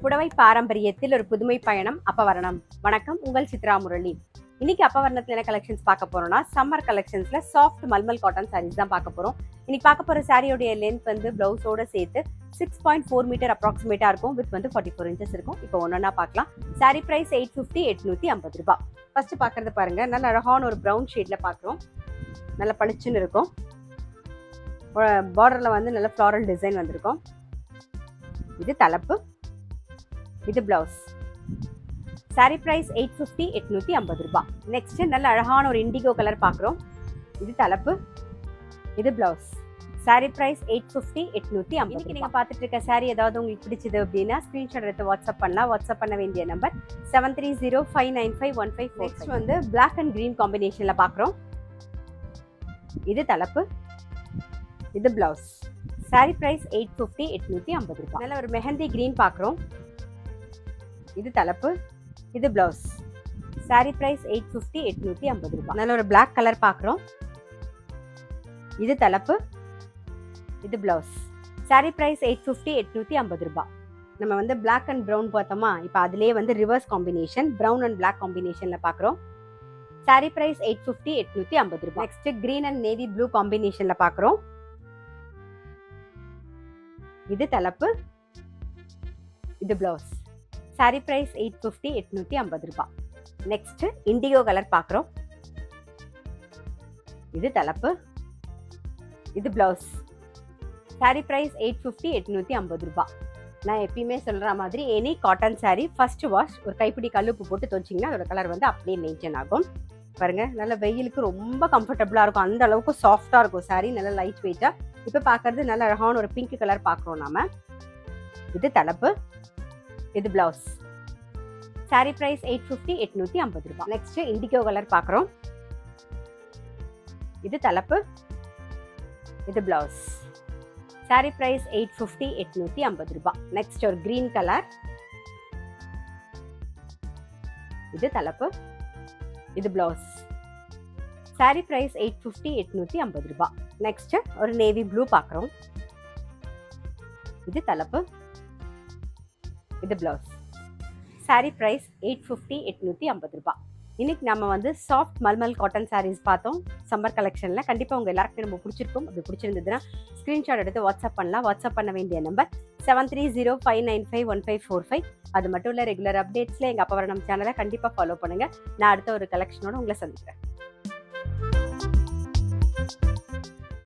புடவை பாரம்பரியத்தில் ஒரு புதுமை பயணம் அப்பவரணம். வணக்கம், உங்கள் சித்ரா முரளி. இன்னைக்கு அப்பவரணத்துல என்ன கலெக்ஷன்ஸ் பார்க்க போறோம்னா, சம்மர் கலெக்ஷன்ஸ்ல சாஃப்ட் மல்மல் காட்டன் சாரீஸ் தான் பார்க்க போறோம். இன்னைக்கு பார்க்க போற சாரியோடைய லென்த் வந்து பிளவுஸோட சேர்த்து 6.4 மீட்டர் அப்ராக்சிமேட்டா இருக்கும். வித் வந்து 44 இன்ச்சஸ் இருக்கும். இப்போ ஒன்னொன்னா பார்க்கலாம். சாரி பிரைஸ் 850, 850 ரூபாய். ஃபர்ஸ்ட் பார்க்கறது பாருங்க, நல்ல அழகான ஒரு ப்ரௌன் ஷேட்ல பார்க்குறோம். நல்ல பளிச்சுன்னு இருக்கும். பார்டர்ல வந்து நல்ல ஃப்ளாரல் டிசைன் வந்திருக்கும். இது தலைப்பு, இது பிளவுஸ். சாரி பிரைஸ் 850, 850 ரூபாய். நெக்ஸ்ட் நல்ல அழகான ஒரு இண்டிகோ கலர் பார்க்குறோம். இது தலைப்பு, இது பிளவுஸ். Sorry price 850, 850. இன்னைக்கு நீங்க பார்த்துட்டு இருக்க சாரி ஏதாவது உங்களுக்கு பிடிச்சது அப்படின்னா ஸ்கிரீன்ஷாட் எடுத்து வாட்ஸ்அப் பண்ணலாம். வாட்ஸ்அப் பண்ண வேண்டிய நம்பர் 7305951544. நெக்ஸ்ட் வந்து பிளாக் அண்ட் கிரீன் காம்பினேஷன்ல பார்க்குறோம். இது தலைப்பு, இது பிளவுஸ். சாரி பிரைஸ் 850, 850 ரூபாய். நல்ல ஒரு மெஹந்தி கிரீன் பார்க்குறோம். இது தலைப்பு, இது பிளவுஸ். சாரி பிரைஸ் 850, 850 ரூபாய். நல்ல ஒரு பிளாக் கலர் பார்க்குறோம். இது தலைப்பு, இது பிளவுஸ். சாரி பிரைஸ் 850, 850 ரூபாய். நம்ம வந்து பிளாக் அண்ட் ப்ரௌன் பார்த்தோமா, இப்போ அதுலேயே வந்து reverse combination brown and black காம்பினேஷன்ல பார்க்குறோம். சாரி பிரைஸ் 850, 850 ரூபாய். Next green and navy blue காம்பினேஷன்ல பார்க்குறோம். இது தலைப்பு, இது பிளவுஸ். சாரி பிரைஸ் 850, 850 ரூபாய். நெக்ஸ்ட் இண்டிகோ கலர் பார்க்குறோம். இது தலைப்பு, இது பிளவுஸ். சாரி பிரைஸ் 850, 850 ரூபாய். நான் எப்பயுமே சொல்ற மாதிரி any cotton sorry first wash ஒரு கைப்பிடி கல்லுப்பு போட்டு துவச்சிங்கன்னா அதோட கலர் வந்து அப்படியே மெயின்டைன் ஆகும். பாருங்க, நல்ல வெயிலுக்கு ரொம்ப கம்ஃபர்டபுளா இருக்கும். அந்த அளவுக்கு சாஃப்டா இருக்கும் சாரி, நல்ல லைட் வெயிட்டா. இப்போ பார்க்கறது நல்ல அழகான ஒரு பிங்க் கலர் பார்க்குறோம் நாம. இது தலைப்பு, இது பிளவுஸ். சாரி பிரைஸ் 850, 850 ரூபாய். நெக்ஸ்ட் இண்டிகோ கலர் பார்க்குறோம். இது தலைப்பு, இது பிளவுஸ். சாரி பிரைஸ் 850, 850 ரூபாய். நெக்ஸ்ட் ஒரு கிரீன் கலர். இது தலைப்பு, இது பிளவுஸ். சாரி பிரைஸ் 850, 850 ரூபாய். நெக்ஸ்ட் ஒரு நேவி ப்ளூ பார்க்குறோம். இது தலைப்பு, இது பிளவுஸ். சாரி பிரைஸ் 850, 850 ரூபாய். இன்னைக்கு நம்ம வந்து சாஃப்ட் மல்மல் காட்டன் சாரீஸ் பார்த்தோம் சம்மர் கலெக்ஷன்ல. கண்டிப்பா உங்க எல்லாருக்கும் நம்ம பிடிச்சிருக்கும். அப்படி பிடிச்சிருந்ததுன்னா ஸ்கிரீன்ஷாட் எடுத்து வாட்ஸ்அப் பண்ணலாம். வாட்ஸ்அப் பண்ண வேண்டிய நம்பர் 7305951545. அது மட்டும் இல்ல, ரெகுலர் அப்டேட்ஸ்ல எங்க அப்பவரணம் சேனலை கண்டிப்பா ஃபாலோ பண்ணுங்க. நான் அடுத்த ஒரு கலெக்ஷனோட உங்களை சந்திக்கிறேன்.